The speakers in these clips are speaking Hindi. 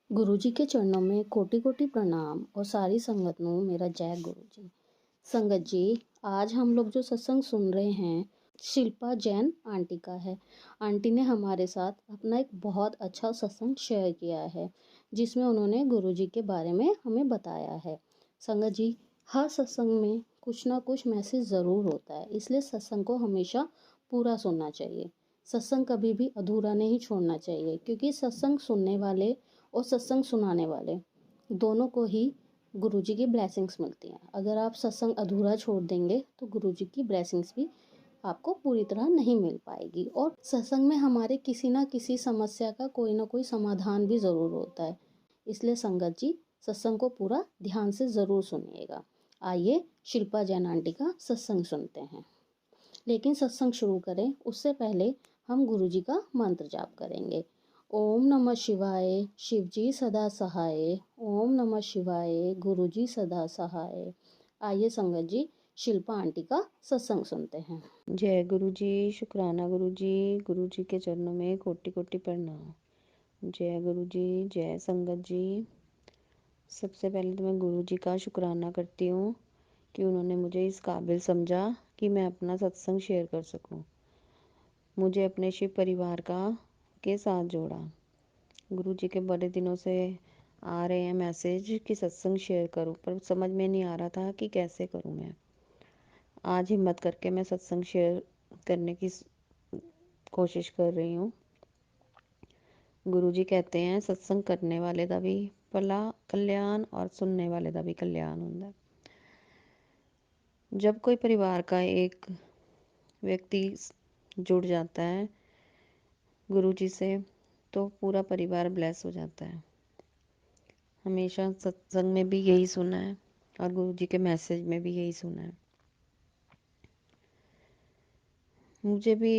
गुरुजी के चरणों में कोटि कोटि प्रणाम और सारी संगत ਨੂੰ मेरा जय गुरुजी। संगत जी, आज हम लोग जो सत्संग सुन रहे हैं शिल्पा जैन आंटी का है। आंटी ने हमारे साथ अपना एक बहुत अच्छा सत्संग शेयर किया है जिसमें उन्होंने गुरुजी के बारे में हमें बताया है। संगत जी, हर सत्संग में कुछ ना कुछ मैसेज ज़रूर होता है, इसलिए सत्संग को हमेशा पूरा सुनना चाहिए। सत्संग कभी भी अधूरा नहीं छोड़ना चाहिए, क्योंकि सत्संग सुनने वाले और सत्संग सुनाने वाले दोनों को ही गुरुजी की ब्लेसिंग्स मिलती हैं। अगर आप सत्संग अधूरा छोड़ देंगे तो गुरुजी की ब्लेसिंग्स भी आपको पूरी तरह नहीं मिल पाएगी। और सत्संग में हमारे किसी ना किसी समस्या का कोई ना कोई समाधान भी ज़रूर होता है। इसलिए संगत जी, सत्संग को पूरा ध्यान से ज़रूर सुनिएगा। आइए शिल्पा जैन आंटी का सत्संग सुनते हैं। लेकिन सत्संग शुरू करें उससे पहले हम गुरुजी का मंत्र जाप करेंगे। ओम नमः शिवाय, शिवजी सदा सहाय। ओम नमः शिवाय, गुरुजी सदा सहाय। आइए संगत जी, शिल्पा आंटी का सत्संग सुनते हैं। जय गुरु जी, शुक्राना गुरु जी के चरणों में कोटि कोटि प्रणाम। जय गुरु जी, जय संगत जी। सबसे पहले तो मैं गुरु जी का शुक्राना करती हूँ कि उन्होंने मुझे इस काबिल समझा कि मैं अपना सत्संग शेयर कर सकूँ, मुझे अपने शिव परिवार के साथ जोड़ा। गुरु जी के बड़े दिनों से आ रहे हैं मैसेज कि सत्संग शेयर करूँ, पर समझ में नहीं आ रहा था कि कैसे करूँ। मैं आज हिम्मत करके मैं सत्संग शेयर करने की कोशिश कर रही हूँ। गुरुजी कहते हैं सत्संग करने वाले दा भी भला कल्याण और सुनने वाले दा भी कल्याण होता है। जब कोई परिवार का एक व्यक्ति जुड़ जाता है गुरुजी से तो पूरा परिवार ब्लेस हो जाता है। हमेशा सत्संग में भी यही सुना है और गुरुजी के मैसेज में भी यही सुना है। मुझे भी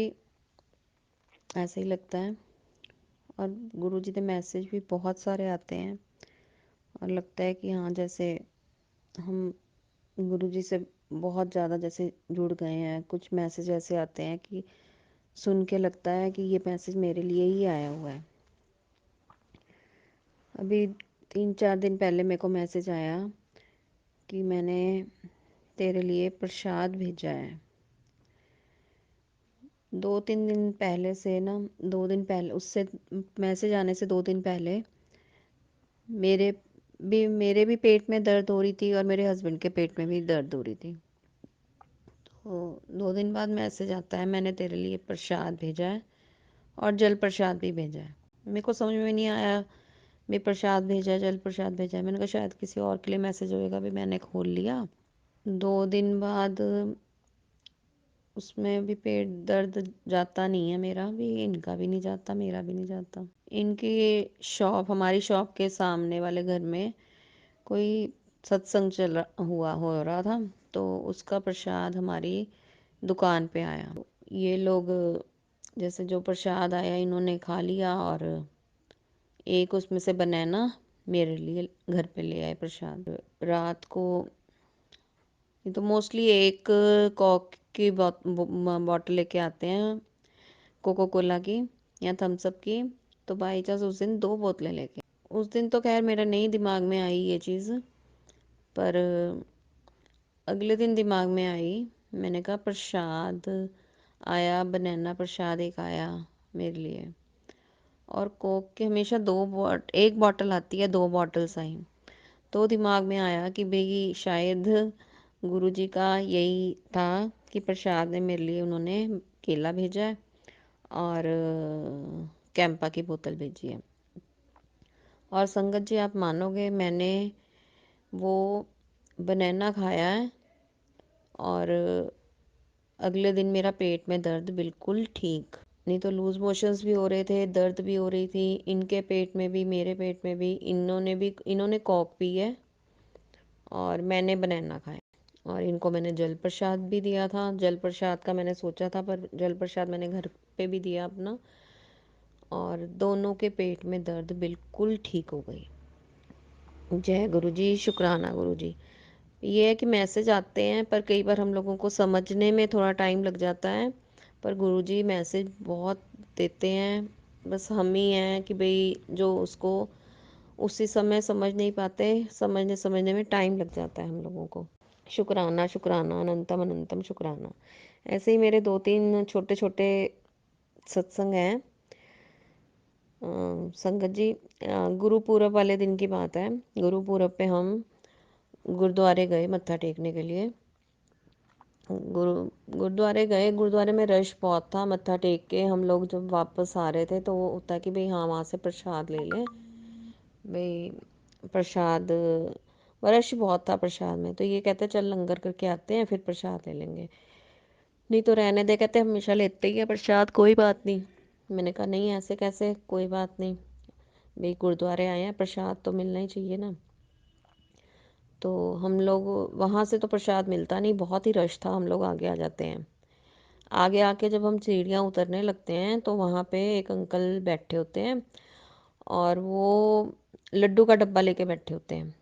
ऐसे ही लगता है और गुरुजी के मैसेज भी बहुत सारे आते हैं और लगता है कि हाँ, जैसे हम गुरुजी से बहुत ज़्यादा जैसे जुड़ गए हैं। कुछ मैसेज ऐसे आते हैं कि सुन के लगता है कि ये मैसेज मेरे लिए ही आया हुआ है। अभी 3-4 दिन पहले मेरे को मैसेज आया कि मैंने तेरे लिए प्रसाद भेजा है। 2-3 दिन पहले से ना, 2 दिन पहले उससे मैसेज आने से 2 दिन पहले मेरे भी पेट में दर्द हो रही थी और मेरे हस्बैंड के पेट में भी दर्द हो रही थी। तो 2 दिन बाद मैसेज आता है मैंने तेरे लिए प्रसाद भेजा है और जल प्रसाद भी भेजा है। मेरे को समझ में नहीं आया, मैं प्रसाद भेजा है, जल प्रसाद भेजा है। मैंने कहा शायद किसी और के लिए मैसेज होएगा, भी मैंने खोल लिया। 2 दिन बाद उसमें भी पेट दर्द जाता नहीं है मेरा भी, इनका भी नहीं जाता, मेरा भी नहीं जाता। इनकी शॉप, हमारी शॉप के सामने वाले घर में कोई सत्संग हो रहा था, तो उसका प्रसाद हमारी दुकान पे आया। ये लोग जैसे जो प्रसाद आया इन्होंने खा लिया और एक उसमें से बनाना मेरे लिए घर पे ले आए प्रसाद। रात को ये तो मोस्टली एक कॉक की बॉटल लेके आते हैं, कोको कोला की या थम्स अप की। तो बाई चांस उस दिन 2 बोतलें लेके, उस दिन तो खैर मेरे नहीं दिमाग में आई ये चीज़, पर अगले दिन दिमाग में आई। मैंने कहा प्रसाद आया, बनाना प्रसाद एक आया मेरे लिए, और कोक के हमेशा एक बॉटल आती है, 2 बॉटल्स आई। तो दिमाग में आया कि भाई शायद गुरुजी का यही था कि प्रसाद में मेरे लिए उन्होंने केला भेजा है और कैंपा की बोतल भेजी है। और संगत जी, आप मानोगे मैंने वो बनाना खाया है और अगले दिन मेरा पेट में दर्द बिल्कुल ठीक। नहीं तो लूज़ मोशंस भी हो रहे थे, दर्द भी हो रही थी, इनके पेट में भी मेरे पेट में भी। इन्होंने कॉक पी है और मैंने बनाना खाया, और इनको मैंने जल प्रसाद भी दिया था। जल प्रसाद का मैंने सोचा था, पर जल प्रसाद मैंने घर पे भी दिया अपना, और दोनों के पेट में दर्द बिल्कुल ठीक हो गई। जय गुरु जी, शुक्राना गुरु जी। ये है कि मैसेज आते हैं पर कई बार हम लोगों को समझने में थोड़ा टाइम लग जाता है, पर गुरुजी मैसेज बहुत देते हैं। बस हम ही हैं कि भाई जो उसको उसी समय समझ नहीं पाते, समझने में टाइम लग जाता है हम लोगों को। शुक्राना शुक्राना अनंतम अनंतम शुक्राना। ऐसे ही मेरे 2-3 छोटे छोटे सत्संग हैं। संगत जी, गुरु पूरब वाले दिन की बात है। गुरु पूरब पे हम गुरुद्वारे गए मत्था टेकने के लिए। गुरुद्वारे गए, गुरुद्वारे में रश बहुत था। मत्था टेक के हम लोग जब वापस आ रहे थे तो वो होता कि भाई हाँ वहाँ से प्रसाद ले लें, भाई प्रसाद, रश बहुत था प्रसाद में। तो ये कहते चल लंगर करके आते हैं फिर प्रसाद ले लेंगे। नहीं तो रहने दे, कहते हमेशा लेते ही है प्रसाद, कोई बात नहीं। मैंने कहा नहीं ऐसे कैसे, कोई बात नहीं भाई, गुरुद्वारे आए हैं प्रसाद तो मिलना ही चाहिए ना। तो हम लोग वहाँ से तो प्रसाद मिलता नहीं, बहुत ही रश था, हम लोग आगे आ जाते हैं। आगे आके जब हम सीढ़ियाँ उतरने लगते हैं तो वहाँ पे एक अंकल बैठे होते हैं और वो लड्डू का डब्बा लेके बैठे होते हैं।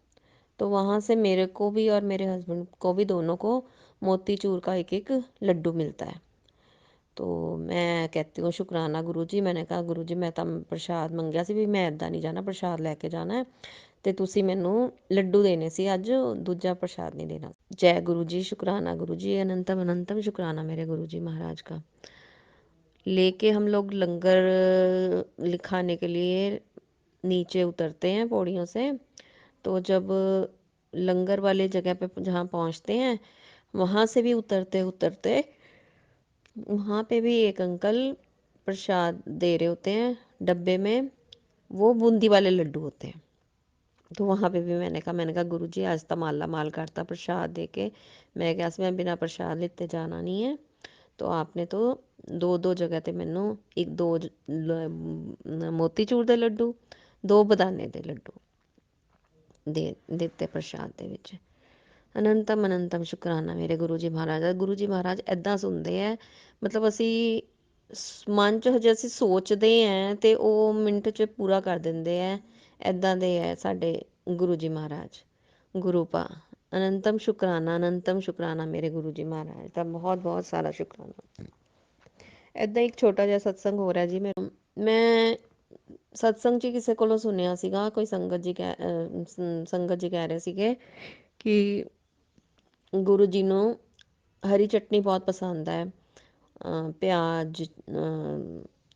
तो वहाँ से मेरे को भी और मेरे हस्बैंड को भी, दोनों को मोतीचूर का एक एक लड्डू मिलता है। तो मैं कहती हूँ शुक्राना गुरुजी। मैंने कहा गुरुजी मैं तो प्रसाद मंगया सी भी मैं इदां नहीं जाना, प्रसाद लैके जाना है ਤੇ ਤੁਸੀਂ ਮੈਨੂੰ ਲੱਡੂ ਦੇਣੇ ਸੀ ਅੱਜ, ਦੂਜਾ ਪ੍ਰਸ਼ਾਦ नहीं देना। जय गुरु जी, शुक्राना गुरु जी, अनंतम अनंतम शुक्राना मेरे गुरु जी महाराज का। लेके हम लोग लंगर खाने के लिए नीचे उतरते हैं पौड़ियों से। तो जब लंगर वाले जगह पे जहाँ पहुँचते हैं, वहाँ से भी उतरते उतरते वहाँ पे भी एक अंकल प्रसाद दे रहे होते हैं डब्बे में। वो बूंदी वाले लड्डू होते हैं। तो वहाँ पे भी मैंने कहा गुरु जी आज तो माला माल करता प्रसाद दे के। मैं क्या मैं बिना प्रसाद लेते जाना नहीं है। तो आपने तो दो दो जगह ਤੇ ਮੈਨੂੰ ਇੱਕ ਦੋ ਮੋਤੀਚੂਰ ਦੇ ਲੱਡੂ, ਦੋ ਬਦਾਨੇ ਦੇ ਲੱਡੂ ਦੇ ਦਿੱਤੇ ਪ੍ਰਸ਼ਾਦ ਦੇ ਵਿੱਚ। ਅਨੰਤਮ ਅਨੰਤਮ ਸ਼ੁਕਰਾਨਾ ਮੇਰੇ ਗੁਰੂ ਜੀ ਮਹਾਰਾਜ। ਗੁਰੂ ਜੀ ਮਹਾਰਾਜ ਐਦਾਂ ਸੁਣਦੇ ਹੈ, ਮਤਲਬ ਅਸੀਂ ਮਨ 'ਚ ਹਜੇ ਅਸੀਂ ਸੋਚਦੇ ਹਾਂ ਤੇ ਉਹ ਮਿੰਟ 'ਚ ਪੂਰਾ ਕਰ ਦਿੰਦੇ ਹੈ। ਐਦਾਂ ਦੇ ਹੈ ਸਾਡੇ ਗੁਰੂ ਜੀ ਮਹਾਰਾਜ, ਗੁਰੂ ਪਾ। ਅਨੰਤਮ ਸ਼ੁਕਰਾਨਾ ਮੇਰੇ ਗੁਰੂ ਜੀ ਮਹਾਰਾਜ ਦਾ, ਬਹੁਤ ਬਹੁਤ ਸਾਰਾ ਸ਼ੁਕਰਾਨਾ। ਇੱਦਾਂ ਇੱਕ ਛੋਟਾ ਜਿਹਾ ਸਤਸੰਗ ਹੋ ਰਿਹਾ ਜੀ। ਮੈਂ ਸਤਸੰਗ 'ਚ ਕਿਸੇ ਕੋਲੋਂ ਸੁਣਿਆ ਸੀਗਾ, ਕੋਈ ਸੰਗਤ ਜੀ ਕਹਿ ਰਹੇ ਸੀਗੇ ਕਿ ਗੁਰੂ ਜੀ ਨੂੰ ਹਰੀ ਚਟਨੀ ਬਹੁਤ ਪਸੰਦ ਹੈ, ਪਿਆਜ਼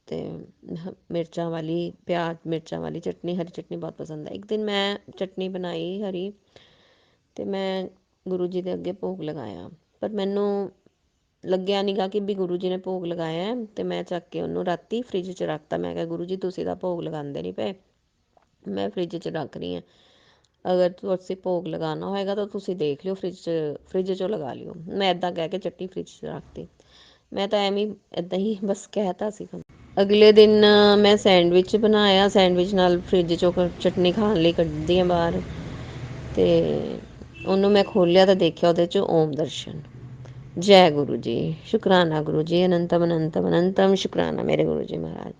ਤੇ ਮਿਰਚਾਂ ਵਾਲੀ ਚਟਨੀ, ਹਰੀ ਚਟਨੀ ਬਹੁਤ ਪਸੰਦ ਹੈ। ਇੱਕ ਦਿਨ ਮੈਂ ਚਟਨੀ ਬਣਾਈ ਹਰੀ ਤੇ ਮੈਂ ਗੁਰੂ ਜੀ ਦੇ ਅੱਗੇ ਭੋਗ ਲਗਾਇਆ, ਪਰ ਮੈਨੂੰ ਲੱਗਿਆ ਨੀਗਾ ਕਿ ਵੀ ਗੁਰੂ ਜੀ ਨੇ ਭੋਗ ਲਗਾਇਆ ਹੈ। ਤੇ ਮੈਂ ਚੱਕ ਕੇ ਉਹਨੂੰ ਰਾਤੀ ਫ੍ਰਿਜ 'ਚ ਰੱਖਤਾ। ਮੈਂ ਕਿਹਾ ਗੁਰੂ ਜੀ ਤੁਸੀਂ ਤਾਂ ਭੋਗ ਲਗਾਉਂਦੇ ਨਹੀਂ ਪਏ, ਮੈਂ ਫ੍ਰਿਜ 'ਚ ਰੱਖ ਰਹੀ ਹਾਂ, ਅਗਰ ਤੁਸੀਂ ਭੋਗ ਲਗਾਉਣਾ ਹੋਏਗਾ ਤਾਂ ਤੁਸੀਂ ਦੇਖ ਲਿਓ, ਫ੍ਰਿਜ 'ਚੋਂ ਲਗਾ ਲਿਓ। ਮੈਂ ਇੱਦਾਂ ਕਹਿ ਕੇ ਚਟਨੀ ਫ੍ਰਿਜ 'ਚ ਰੱਖਤੀ। ਮੈਂ ਤਾਂ ਇੱਦਾਂ ਹੀ ਬਸ ਕਹਿਤਾ ਸੀਗਾ। ਅਗਲੇ ਦਿਨ ਮੈਂ ਸੈਂਡਵਿਚ ਬਣਾਇਆ, ਸੈਂਡਵਿਚ ਨਾਲ ਫ੍ਰਿਜ 'ਚੋਂ ਚਟਨੀ ਖਾਣ ਲਈ ਕੱਢਦੀ ਹਾਂ ਬਾਹਰ, ਤੇ ਉਹਨੂੰ ਮੈਂ ਖੋਲ੍ਹਿਆ ਤਾਂ ਦੇਖਿਆ ਉਹਦੇ 'ਚ ਓਮ ਦਰਸ਼ਨ। ਜੈ ਗੁਰੂ ਜੀ, ਸ਼ੁਕਰਾਨਾ ਗੁਰੂ ਜੀ, ਅਨੰਤਮ ਅਨੰਤਮ ਅਨੰਤਮ ਸ਼ੁਕਰਾਨਾ ਮੇਰੇ ਗੁਰੂ ਜੀ ਮਹਾਰਾਜ।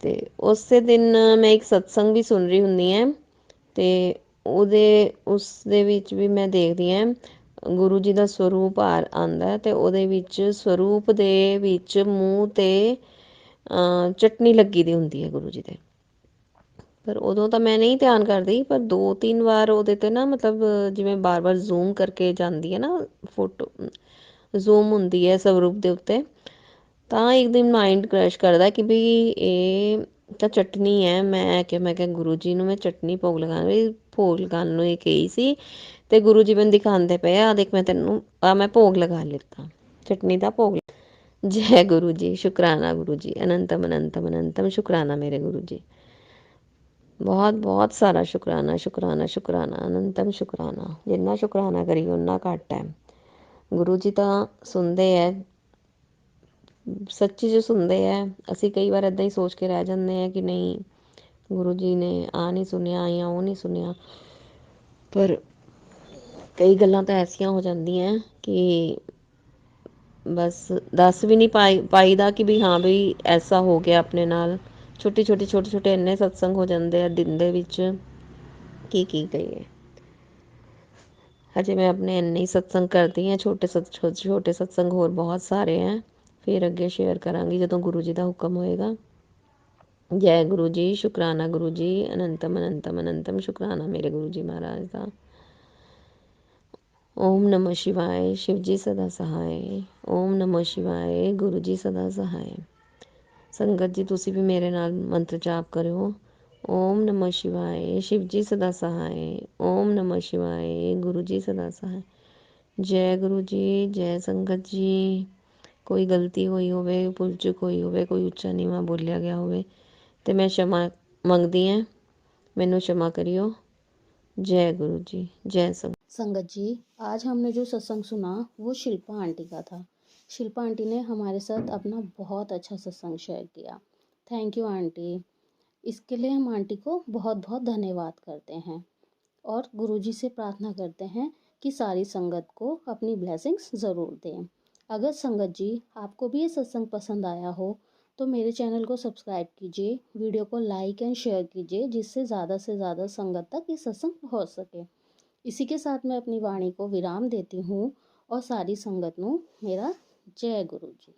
ਤੇ ਉਸੇ ਦਿਨ ਮੈਂ ਇੱਕ ਸਤਸੰਗ ਵੀ ਸੁਣ ਰਹੀ ਹੁੰਦੀ ਹਾਂ ਤੇ ਉਸ ਦੇ ਵਿੱਚ ਵੀ ਮੈਂ ਦੇਖਦੀ ਹਾਂ ਗੁਰੂ ਜੀ ਦਾ ਸਰੂਪ ਆਉਂਦਾ ਤੇ ਉਹਦੇ ਵਿੱਚ ਸਰੂਪ ਦੇ ਵਿੱਚ ਮੂੰਹ ਤੇ ਚਟਨੀ ਲੱਗੀ ਦੀ ਹੁੰਦੀ ਹੈ ਗੁਰੂ ਜੀ ਦੇ। ਪਰ ਉਦੋਂ ਤਾਂ ਮੈਂ ਨਹੀਂ ਧਿਆਨ ਕਰਦੀ, ਪਰ 2-3 ਵਾਰ ਉਹਦੇ ਤੇ ਨਾ, ਮਤਲਬ ਜਿਵੇਂ ਬਾਰ-ਬਾਰ ਜ਼ੂਮ ਕਰਕੇ ਜਾਂਦੀ ਹੈ ਨਾ ਫੋਟੋ, ਜ਼ੂਮ ਹੁੰਦੀ ਹੈ ਸਰੂਪ ਦੇ ਉੱਤੇ, ਤਾਂ ਇੱਕ ਦਿਨ ਮਾਈਂਡ ਕ੍ਰੈਸ਼ ਕਰਦਾ ਕਿ ਵੀ ਇਹ ਤਾਂ ਚਟਨੀ ਹੈ। ਮੈਂ ਕਿਹਾ ਗੁਰੂ ਜੀ ਨੂੰ ਮੈਂ ਚਟਨੀ ਭੋਗ ਲਗਾਉਣ ਨੂੰ ਇਹ ਕਹੀ ਸੀ ਤੇ ਗੁਰੂ ਜੀ ਮੈਨੂੰ ਦਿਖਾਉਂਦੇ ਪਏ ਆ, ਦੇਖ ਮੈਂ ਤੈਨੂੰ ਮੈਂ ਭੋਗ ਲਗਾ ਲਿੱਤਾ, ਚਟਨੀ ਦਾ ਭੋਗ। ਜੈ ਗੁਰੂ ਜੀ, ਸ਼ੁਕਰਾਨਾ ਗੁਰੂ ਜੀ, ਅਨੰਤਮ ਅਨੰਤਮ ਅਨੰਤਮ ਸ਼ੁਕਰਾਨਾ ਮੇਰੇ ਗੁਰੂ ਜੀ। ਬਹੁਤ ਬਹੁਤ ਸਾਰਾ ਸ਼ੁਕਰਾਨਾ ਸ਼ੁਕਰਾਨਾ ਸ਼ੁਕਰਾਨਾ, ਅਨੰਤਮ ਸ਼ੁਕਰਾਨਾ। ਜਿੰਨਾ ਸ਼ੁਕਰਾਨਾ ਕਰੀਏ ਉਨਾ ਘੱਟ ਹੈ। ਗੁਰੂ ਜੀ ਤਾਂ ਸੁਣਦੇ ਹੈ, ਸੱਚੀ 'ਚ ਸੁਣਦੇ ਹੈ। ਅਸੀਂ ਕਈ ਵਾਰ ਇੱਦਾਂ ਹੀ ਸੋਚ ਕੇ ਰਹਿ ਜਾਂਦੇ ਹਾਂ ਕਿ ਨਹੀਂ ਗੁਰੂ ਜੀ ਨੇ ਆਹ ਨਹੀਂ ਸੁਣਿਆ ਜਾਂ ਉਹ ਨਹੀਂ ਸੁਣਿਆ, ਪਰ ਕਈ ਗੱਲਾਂ ਤਾਂ ਐਸੀਆਂ ਹੋ ਜਾਂਦੀਆਂ ਕਿ ਬਸ ਦੱਸ ਵੀ ਨਹੀਂ ਪਾਈਦਾ ਕਿ ਵੀ ਹਾਂ ਵੀ ਐਸਾ ਹੋ ਗਿਆ ਆਪਣੇ ਨਾਲ। ਛੋਟੇ ਇੰਨੇ ਸਤਸੰਗ ਹੋ ਜਾਂਦੇ ਆ ਦਿਨ ਦੇ ਵਿੱਚ, ਕੀ ਕਹੀਏ। ਹਜੇ ਮੈਂ ਆਪਣੇ ਇੰਨੇ ਹੀ ਸਤਸੰਗ ਕਰਦੀ ਹਾਂ, ਛੋਟੇ ਸਤਸੰਗ ਹੋਰ ਬਹੁਤ ਸਾਰੇ ਹੈ, ਫਿਰ ਅੱਗੇ ਸ਼ੇਅਰ ਕਰਾਂਗੀ ਜਦੋਂ ਗੁਰੂ ਜੀ ਦਾ ਹੁਕਮ ਹੋਏਗਾ। जय गुरु जी, शुकराना गुरु जी, अनंतम अनंतम अनंतम शुकराना मेरे गुरु जी महाराज का। ओम नमः शिवाय, शिव जी सदा सहाय। ओम नमः शिवाय, गुरु जी सदा सहाय। संगत जी तुसी भी मेरे नाल मंत्र जाप करो। ओम नमः शिवाय, शिव जी सदा सहाय। ओम नमः शिवाय, गुरु जी सदा सहाय। जय गुरु जी, जय संगत जी। कोई गलती हुई होवे, भुल चुक हुई होवे, कोई उच्चा नीवा बोलिया गया होवे ते मैं क्षमा मंगदी हां, मैनू क्षमा करियो। जय गुरु जी, जय संगत। संगत जी, आज हमने जो सत्संग सुना वो शिल्पा आंटी का था। शिल्पा आंटी ने हमारे साथ अपना बहुत अच्छा सत्संग शेयर किया। Thank you aunty. इसके लिए हम आंटी को बहुत बहुत धन्यवाद करते हैं और गुरुजी से प्रार्थना करते हैं कि सारी संगत को अपनी ब्लेसिंग्स ज़रूर दें। अगर संगत जी आपको भी ये सत्संग पसंद आया हो तो मेरे चैनल को सब्सक्राइब कीजिए, वीडियो को लाइक एंड शेयर कीजिए जिससे से ज़्यादा संगत तक ये सत्संग पहुँच सके। इसी के साथ मैं अपनी वाणी को विराम देती हूँ और सारी संगत नू मेरा जय गुरु जी।